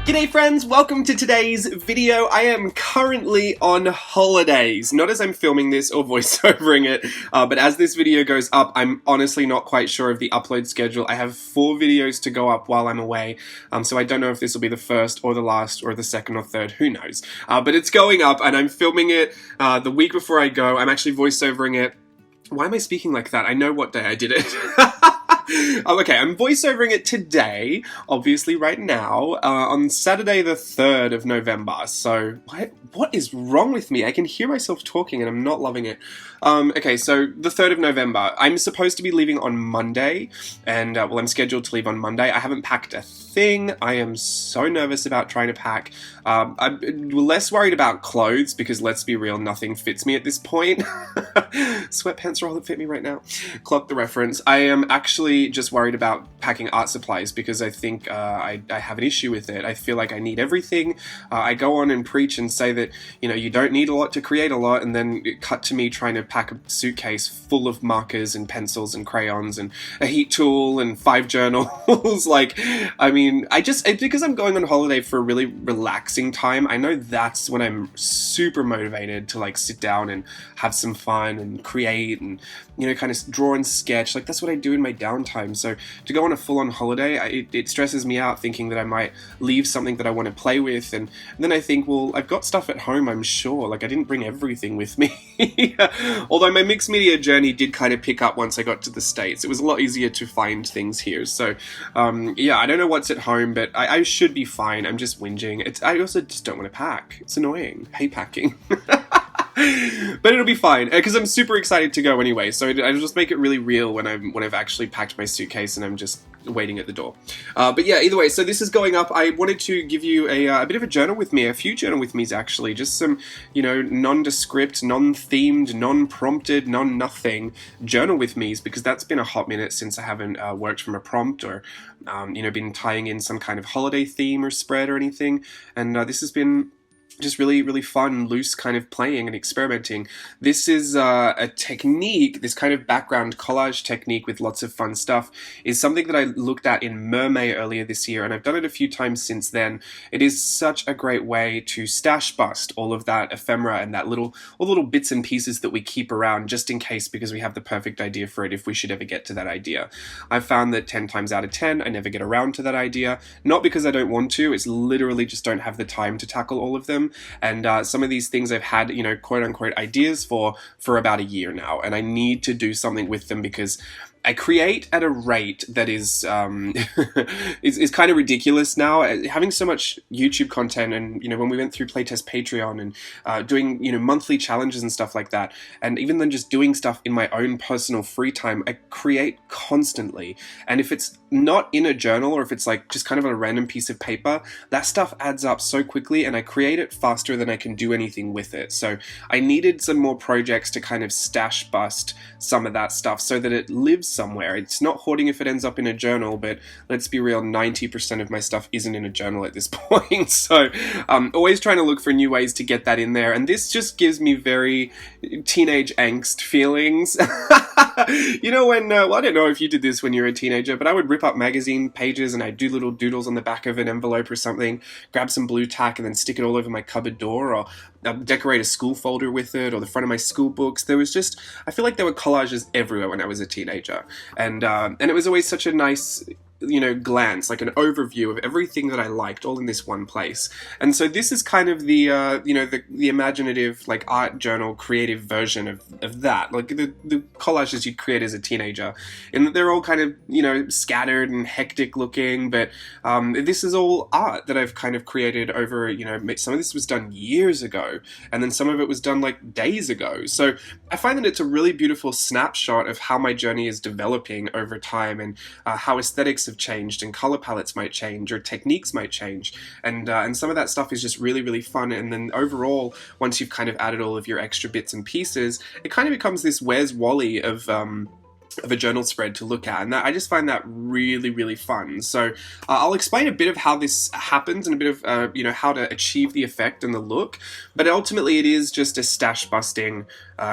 G'day friends, welcome to today's video. I am currently on holidays, not as I'm filming this or voiceovering it, but as this video goes up, I'm honestly not quite sure of the upload schedule. I have 4 videos to go up while I'm away, so I don't know if this will be the first or the last or the second or third, who knows. But it's going up and I'm filming it the week before I go. I'm actually voiceovering it. Why am I speaking like that? I know what day I did it. Okay, I'm voiceovering it today, obviously right now, on Saturday the 3rd of November, so what is wrong with me? I can hear myself talking and I'm not loving it. Okay, so the 3rd of November, I'm supposed to be leaving on Monday, and well, I'm scheduled to leave on Monday. I haven't packed a thing. I am so nervous about trying to pack. I'm less worried about clothes because, let's be real, nothing fits me at this point. Sweatpants are all that fit me right now. Clock the reference. I am actually just worried about packing art supplies because I think I have an issue with it. I feel like I need everything. I go on and preach and say that, you know, you don't need a lot to create a lot, and then it cut to me trying to pack a suitcase full of markers and pencils and crayons and a heat tool and 5 journals. Like, I mean, because I'm going on holiday for a really relaxing time, I know that's when I'm super motivated to like sit down and have some fun and create and, you know, kind of draw and sketch. Like, that's what I do in my downtime. So to go on a full-on holiday, it stresses me out thinking that I might leave something that I want to play with, and then I think, well, I've got stuff at home, I'm sure. Like, I didn't bring everything with me. Although my mixed media journey did kind of pick up once I got to the States. It was a lot easier to find things here. So yeah, I don't know what's at home, but I should be fine. I'm just whinging. I also just don't want to pack. It's annoying. Hate packing. But it'll be fine, because I'm super excited to go anyway, so I'll just make it really real when I've actually packed my suitcase and I'm just waiting at the door. But yeah, either way, so this is going up. I wanted to give you a bit of a journal with me, a few journal with me's actually, just some, you know, nondescript, non-themed, non-prompted, non-nothing journal with me's, because that's been a hot minute since I haven't worked from a prompt or, you know, been tying in some kind of holiday theme or spread or anything, and this has been just really, really fun, loose kind of playing and experimenting. This is a technique, this kind of background collage technique with lots of fun stuff, is something that I looked at in Mermaid earlier this year, and I've done it a few times since then. It is such a great way to stash bust all of that ephemera and all the little bits and pieces that we keep around just in case, because we have the perfect idea for it if we should ever get to that idea. I've found that 10 times out of 10, I never get around to that idea. Not because I don't want to, it's literally just don't have the time to tackle all of them. And some of these things I've had, you know, quote unquote ideas for about a year now, and I need to do something with them because I create at a rate that is is kind of ridiculous now. Having so much YouTube content, and, you know, when we went through Playtest Patreon and doing, you know, monthly challenges and stuff like that, and even then just doing stuff in my own personal free time, I create constantly. And if it's not in a journal, or if it's like just kind of on a random piece of paper, that stuff adds up so quickly, and I create it faster than I can do anything with it. So I needed some more projects to kind of stash bust some of that stuff so that it lives somewhere. It's not hoarding if it ends up in a journal, but let's be real, 90% of my stuff isn't in a journal at this point. So always trying to look for new ways to get that in there, and this just gives me very teenage angst feelings. You know, when, well, I don't know if you did this when you were a teenager, but I would rip up magazine pages and I'd do little doodles on the back of an envelope or something, grab some blue tack and then stick it all over my cupboard door, or decorate a school folder with it, or the front of my school books. There was just, I feel like there were collages everywhere when I was a teenager, and it was always such a nice, you know, glance, like an overview of everything that I liked all in this one place. And so this is kind of the, you know, the imaginative, like, art journal creative version of that, like the collages you'd create as a teenager, in that they're all kind of, you know, scattered and hectic looking, but this is all art that I've kind of created over, you know, some of this was done years ago, and then some of it was done like days ago. So I find that it's a really beautiful snapshot of how my journey is developing over time, and how aesthetics have changed and color palettes might change or techniques might change, and some of that stuff is just really, really fun. And then overall, once you've kind of added all of your extra bits and pieces, it kind of becomes this Where's Wally of a journal spread to look at, and I just find that really, really fun. So I'll explain a bit of how this happens and a bit of you know, how to achieve the effect and the look, but ultimately it is just a stash busting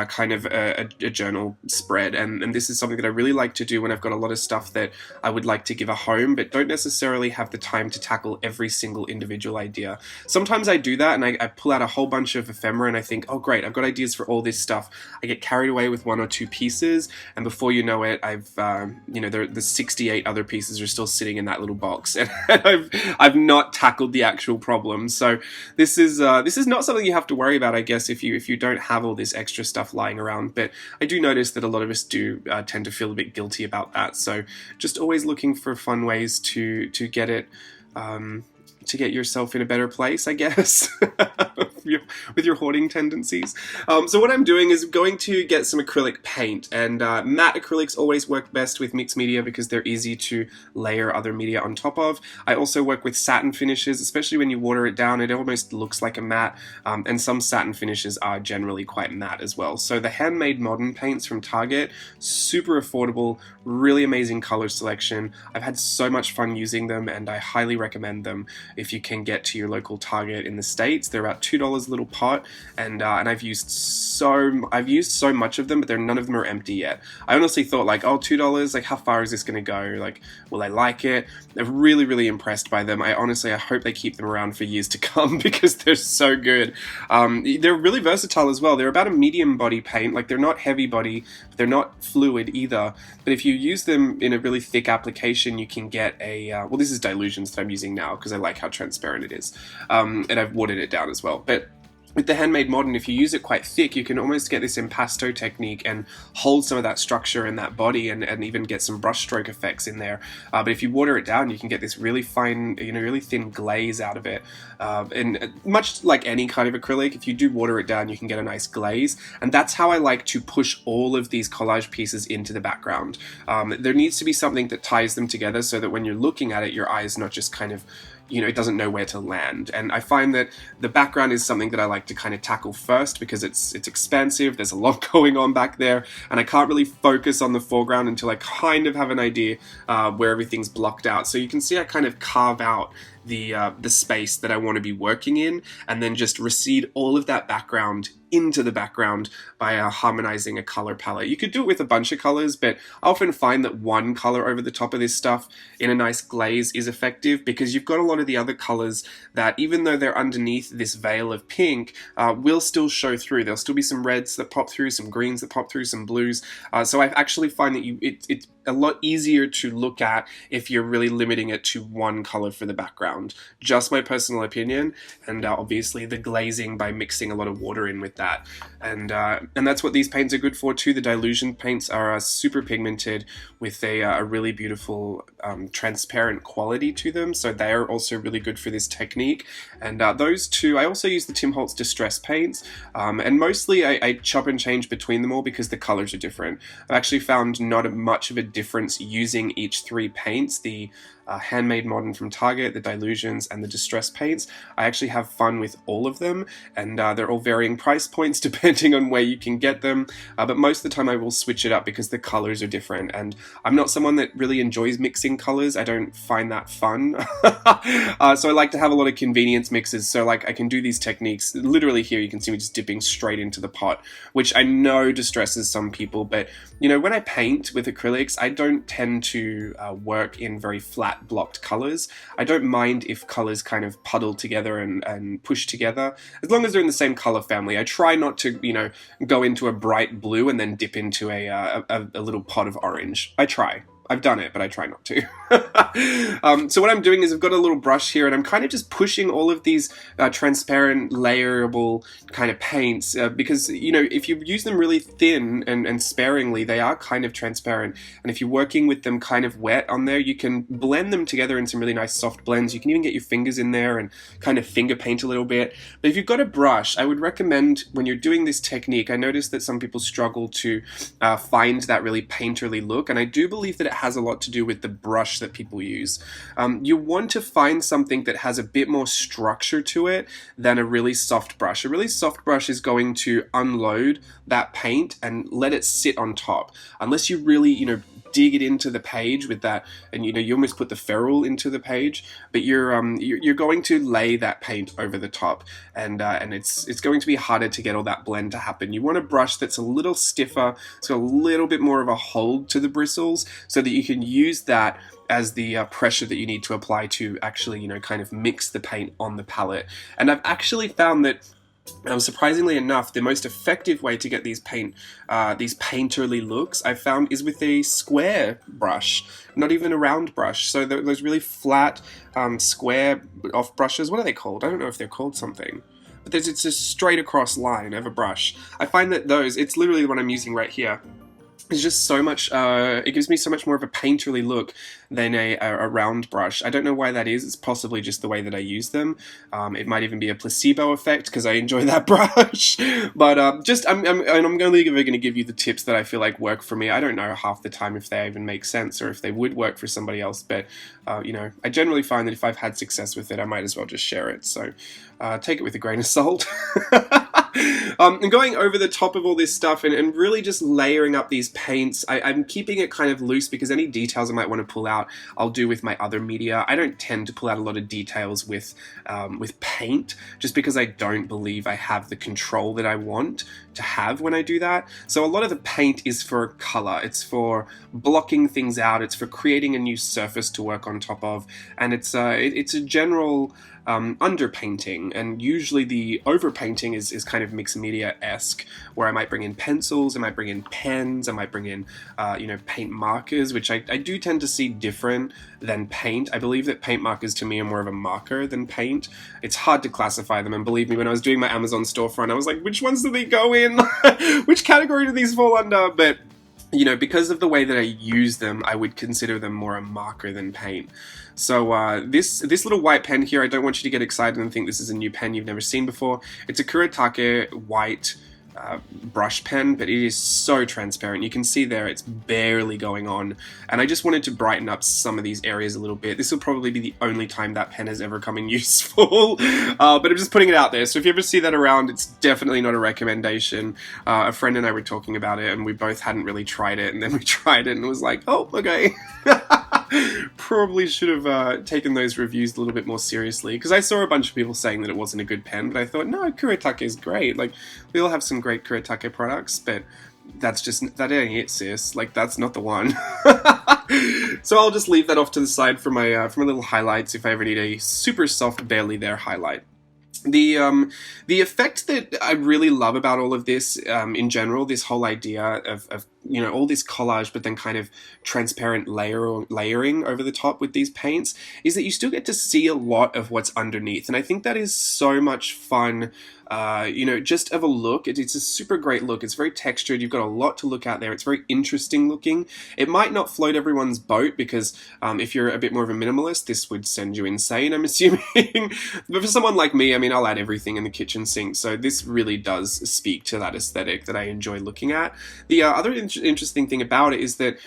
kind of a journal spread, and this is something that I really like to do when I've got a lot of stuff that I would like to give a home, but don't necessarily have the time to tackle every single individual idea. Sometimes I do that, and I pull out a whole bunch of ephemera, and I think, oh great, I've got ideas for all this stuff. I get carried away with one or two pieces, and before you know it, I've the 68 other pieces are still sitting in that little box, and I've not tackled the actual problem. So this is not something you have to worry about, I guess, if you don't have all this extra stuff lying around. But I do notice that a lot of us do tend to feel a bit guilty about that. So just always looking for fun ways to get it. To get yourself in a better place, I guess, with your hoarding tendencies. So what I'm doing is going to get some acrylic paint, and matte acrylics always work best with mixed media because they're easy to layer other media on top of. I also work with satin finishes, especially when you water it down, it almost looks like a matte, and some satin finishes are generally quite matte as well. So the Handmade Modern paints from Target, super affordable, really amazing color selection. I've had so much fun using them, and I highly recommend them if you can get to your local Target in the States. They're about $2 a little pot, and I've used so much of them, but none of them are empty yet. I honestly thought, like, oh, $2, like, how far is this going to go? Like, will I like it? I'm really, really impressed by them. I hope they keep them around for years to come because they're so good. They're really versatile as well. They're about a medium body paint. Like, they're not heavy body, but they're not fluid either. But if you use them in a really thick application, you can get a, well, this is Dilutions that I'm using now because I like how transparent it is. And I've watered it down as well. But with the Handmade Modern, if you use it quite thick, you can almost get this impasto technique and hold some of that structure in that body, and even get some brush stroke effects in there. But if you water it down, you can get this really fine, really thin glaze out of it. And much like any kind of acrylic, if you do water it down, you can get a nice glaze. And that's how I like to push all of these collage pieces into the background. There needs to be something that ties them together so that when you're looking at it, your eye is not just kind of, it doesn't know where to land. And I find that the background is something that I like to kind of tackle first because it's expansive, there's a lot going on back there, and I can't really focus on the foreground until I kind of have an idea where everything's blocked out. So you can see I kind of carve out the space that I want to be working in, and then just recede all of that background into the background by harmonizing a color palette. You could do it with a bunch of colors, but I often find that one color over the top of this stuff in a nice glaze is effective because you've got a lot of the other colors that, even though they're underneath this veil of pink, will still show through. There'll still be some reds that pop through, some greens that pop through, some blues. So I actually find that it's a lot easier to look at if you're really limiting it to one color for the background. Just my personal opinion, and obviously the glazing by mixing a lot of water in with that. And that's what these paints are good for too. The Dilution paints are super pigmented with a really beautiful transparent quality to them, so they are also really good for this technique. And those two, I also use the Tim Holtz Distress paints, and mostly I chop and change between them all because the colors are different. I've actually found not much of a difference using each three paints, the Handmade Modern from Target, the Dilutions, and the Distress paints. I actually have fun with all of them, and they're all varying price points depending on where you can get them, but most of the time I will switch it up because the colors are different, and I'm not someone that really enjoys mixing colors. I don't find that fun. So I like to have a lot of convenience mixes, so like I can do these techniques. Literally here you can see me just dipping straight into the pot, which I know distresses some people, but when I paint with acrylics, I don't tend to work in very flat blocked colors. I don't mind if colors kind of puddle together and push together, as long as they're in the same color family. I try not to, go into a bright blue and then dip into a little pot of orange. I try. I've done it, but I try not to. So what I'm doing is I've got a little brush here, and I'm kind of just pushing all of these transparent, layerable kind of paints, because, if you use them really thin and sparingly, they are kind of transparent. And if you're working with them kind of wet on there, you can blend them together in some really nice soft blends. You can even get your fingers in there and kind of finger paint a little bit. But if you've got a brush, I would recommend when you're doing this technique, I noticed that some people struggle to find that really painterly look, and I do believe that it has a lot to do with the brush that people use. You want to find something that has a bit more structure to it than a really soft brush. A really soft brush is going to unload that paint and let it sit on top. Unless you really, dig it into the page with that, and you almost put the ferrule into the page, but you're going to lay that paint over the top, and it's going to be harder to get all that blend to happen. You want a brush that's a little stiffer, it's got a little bit more of a hold to the bristles, so that you can use that as the pressure that you need to apply to actually, kind of mix the paint on the palette. And I've actually found that, surprisingly enough, the most effective way to get these painterly looks I've found is with a square brush, not even a round brush. So those really flat, square off brushes, what are they called? I don't know if they're called something. But it's a straight across line of a brush. I find that it's literally the one I'm using right here. It's just so much, it gives me so much more of a painterly look than a round brush. I don't know why that is. It's possibly just the way that I use them. It might even be a placebo effect because I enjoy that brush. But I'm only going to give you the tips that I feel like work for me. I don't know half the time if they even make sense or if they would work for somebody else. But, I generally find that if I've had success with it, I might as well just share it. So take it with a grain of salt. And going over the top of all this stuff and really just layering up these paints, I'm keeping it kind of loose because any details I might want to pull out, I'll do with my other media. I don't tend to pull out a lot of details with paint, just because I don't believe I have the control that I want to have when I do that. So a lot of the paint is for color, it's for blocking things out, it's for creating a new surface to work on top of, and it's a general underpainting, and usually the overpainting is kind of mixed media-esque, where I might bring in pencils, I might bring in pens, I might bring in paint markers, which I do tend to see different than paint. I believe that paint markers to me are more of a marker than paint. It's hard to classify them, and believe me, when I was doing my Amazon storefront, I was like, which ones do they go in? Which category do these fall under? But because of the way that I use them, I would consider them more a marker than paint. So this little white pen here, I don't want you to get excited and think this is a new pen you've never seen before. It's a Kuretake white brush pen, but it is so transparent. You can see there it's barely going on, and I just wanted to brighten up some of these areas a little bit. This will probably be the only time that pen has ever come in useful, but I'm just putting it out there. So if you ever see that around, it's definitely not a recommendation. A friend and I were talking about it, and we both hadn't really tried it, and then we tried it and it was like, oh, okay. Probably should have taken those reviews a little bit more seriously, because I saw a bunch of people saying that it wasn't a good pen, but I thought, no, Kuretake is great. Like, we all have some great Kuretake products, but that ain't it, sis. Like, that's not the one. So I'll just leave that off to the side for my little highlights if I ever need a super soft, barely there highlight. The effect that I really love about all of this, in general, this whole idea of all this collage, but then kind of transparent layering over the top with these paints, is that you still get to see a lot of what's underneath. And I think that is so much fun, just of a look. It's a super great look. It's very textured. You've got a lot to look at there. It's very interesting looking. It might not float everyone's boat because if you're a bit more of a minimalist, this would send you insane, I'm assuming. But for someone like me, I mean, I'll add everything in the kitchen sink. So this really does speak to that aesthetic that I enjoy looking at. The other interesting thing about it is that,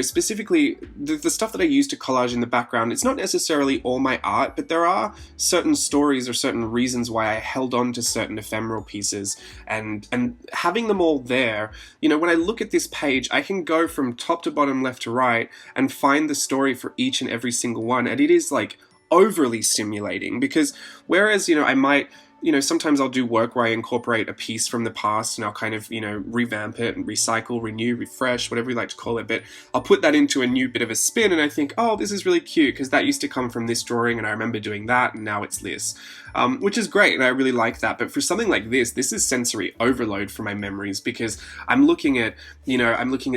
specifically the stuff that I use to collage in the background, it's not necessarily all my art, but there are certain stories or certain reasons why I held on to certain ephemeral pieces, and having them all there, when I look at this page, I can go from top to bottom, left to right, and find the story for each and every single one, and it is like overly stimulating, because whereas, I might, sometimes I'll do work where I incorporate a piece from the past and I'll kind of, revamp it and recycle, renew, refresh, whatever you like to call it, but I'll put that into a new bit of a spin and I think, oh, this is really cute because that used to come from this drawing and I remember doing that and now it's this, which is great and I really like that. But for something like this is sensory overload for my memories, because I'm looking at,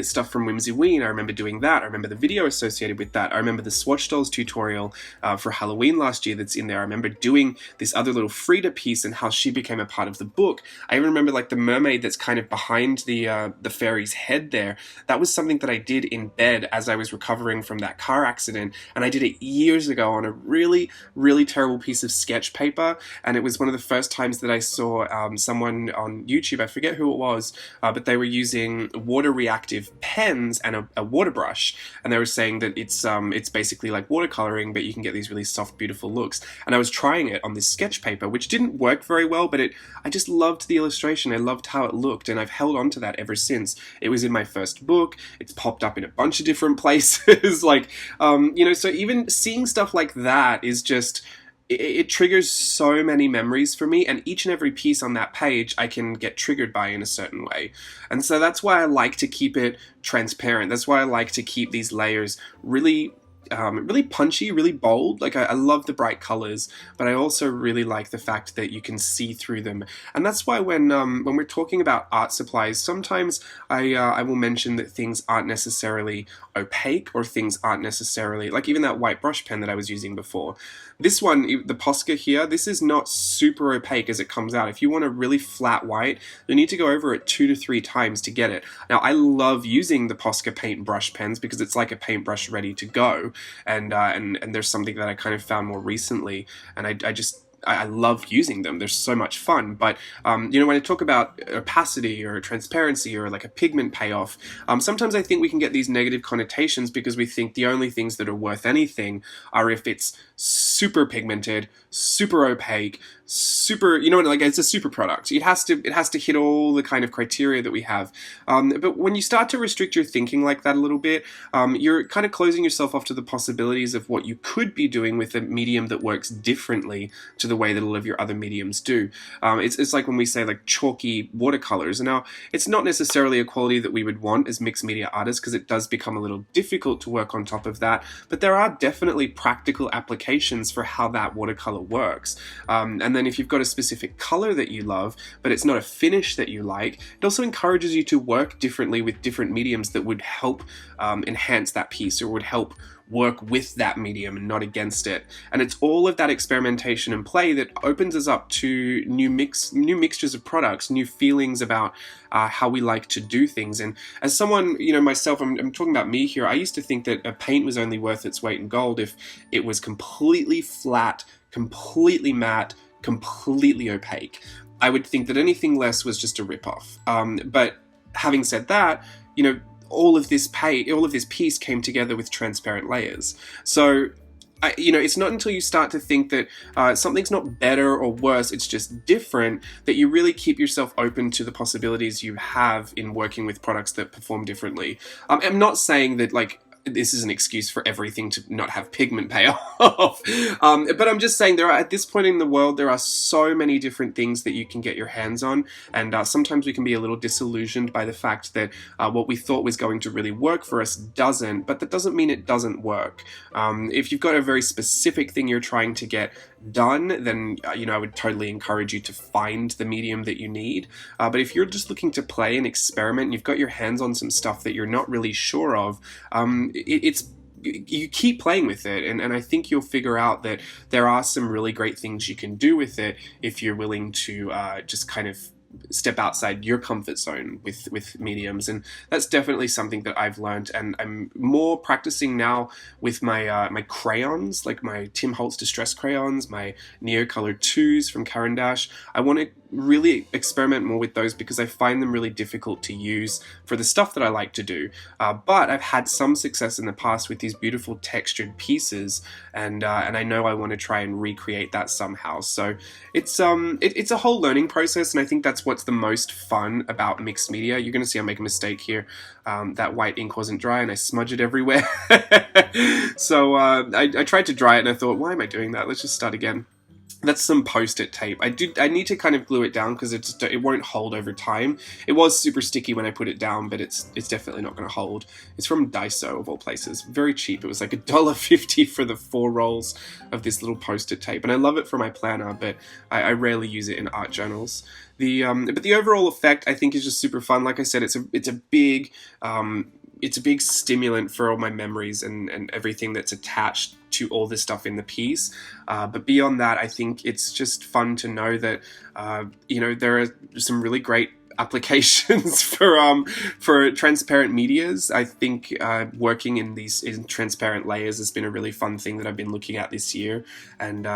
stuff from Whimsyween. I remember doing that. I remember the video associated with that. I remember the Swatch Dolls tutorial for Halloween last year that's in there. I remember doing this other little Frida piece and how she became a part of the book. I even remember like the mermaid that's kind of behind the fairy's head there. That was something that I did in bed as I was recovering from that car accident, and I did it years ago on a really, really terrible piece of sketch paper, and it was one of the first times that I saw someone on YouTube, I forget who it was, but they were using water reactive pens and a water brush, and they were saying that it's basically like watercoloring, but you can get these really soft, beautiful looks. And I was trying it on this sketch paper, which didn't work very well, but I just loved the illustration. I loved how it looked, and I've held on to that ever since. It was in my first book. It's popped up in a bunch of different places. Like, you know, so even seeing stuff like that is just, it triggers so many memories for me, and each and every piece on that page I can get triggered by in a certain way. And so that's why I like to keep it transparent. That's why I like to keep these layers really really punchy, really bold. Like I love the bright colors, but I also really like the fact that you can see through them. And that's why when we're talking about art supplies, sometimes I will mention that things aren't necessarily opaque, or things aren't necessarily, like even that white brush pen that I was using before. This one, the Posca here, this is not super opaque as it comes out. If you want a really flat white, you need to go over it 2 to 3 times to get it. Now, I love using the Posca paint brush pens because it's like a paintbrush ready to go. And there's something that I kind of found more recently, and I love using them. They're so much fun. But, you know, when I talk about opacity or transparency or like a pigment payoff, sometimes I think we can get these negative connotations because we think the only things that are worth anything are if it's super pigmented, super opaque, super, you know, like it's a super product. It has to hit all the kind of criteria that we have. But when you start to restrict your thinking like that a little bit, you're kind of closing yourself off to the possibilities of what you could be doing with a medium that works differently to the way that a lot of your other mediums do. It's like when we say like chalky watercolors. Now, it's not necessarily a quality that we would want as mixed media artists because it does become a little difficult to work on top of that, but there are definitely practical applications for how that watercolor works. And then if you've got a specific color that you love, but it's not a finish that you like, it also encourages you to work differently with different mediums that would help enhance that piece, or would help work with that medium and not against it. And it's all of that experimentation and play that opens us up to new mixtures of products, new feelings about how we like to do things. And as someone, you know, myself, I'm talking about me here, I used to think that a paint was only worth its weight in gold if it was completely flat, completely matte, completely opaque. I would think that anything less was just a ripoff. But having said that, you know, all of this piece came together with transparent layers. So, you know, it's not until you start to think that something's not better or worse, it's just different, that you really keep yourself open to the possibilities you have in working with products that perform differently. I'm not saying that, like, this is an excuse for everything to not have pigment payoff. But I'm just saying at this point in the world, there are so many different things that you can get your hands on. And sometimes we can be a little disillusioned by the fact that what we thought was going to really work for us doesn't, but that doesn't mean it doesn't work. If you've got a very specific thing you're trying to get done, then you know, I would totally encourage you to find the medium that you need. But if you're just looking to play and experiment, and you've got your hands on some stuff that you're not really sure of, you keep playing with it, and I think you'll figure out that there are some really great things you can do with it if you're willing to just kind of step outside your comfort zone with mediums. And that's definitely something that I've learned, and I'm more practicing now with my my crayons, like my Tim Holtz Distress crayons, my Neocolor 2s from Caran d'Ache. I want to really experiment more with those because I find them really difficult to use for the stuff that I like to do. But I've had some success in the past with these beautiful textured pieces, and I know I want to try and recreate that somehow. So it's a whole learning process, and I think that's what's the most fun about mixed media. You're going to see I make a mistake here. That white ink wasn't dry, and I smudge it everywhere. So I tried to dry it, and I thought, why am I doing that? Let's just start again. That's some Post-it tape. I need to kind of glue it down because it won't hold over time. It was super sticky when I put it down, but it's definitely not going to hold. It's from Daiso, of all places. Very cheap. It was like $1.50 for the 4 rolls of this little Post-it tape, and I love it for my planner, but I rarely use it in art journals. But the overall effect, I think, is just super fun. Like I said, it's a big stimulant for all my memories and everything that's attached to all this stuff in the piece. But beyond that, I think it's just fun to know that, you know, there are some really great applications for transparent medias. I think working in transparent layers has been a really fun thing that I've been looking at this year, and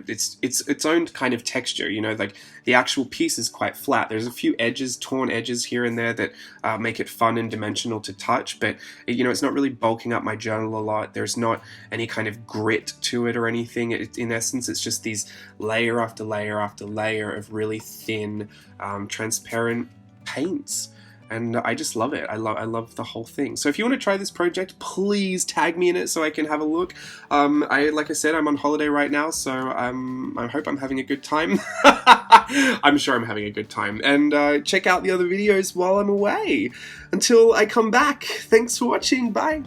it's its own kind of texture. You know, like the actual piece is quite flat. There's a few edges, torn edges here and there that make it fun and dimensional to touch, but you know, it's not really bulking up my journal a lot. There's not any kind of grit to it or anything. In essence, it's just these layer after layer after layer of really thin, transparent paints. And I just love it. I love the whole thing. So if you want to try this project, please tag me in it so I can have a look. Like I said, I'm on holiday right now, so I hope I'm having a good time. I'm sure I'm having a good time. And check out the other videos while I'm away. Until I come back, thanks for watching. Bye.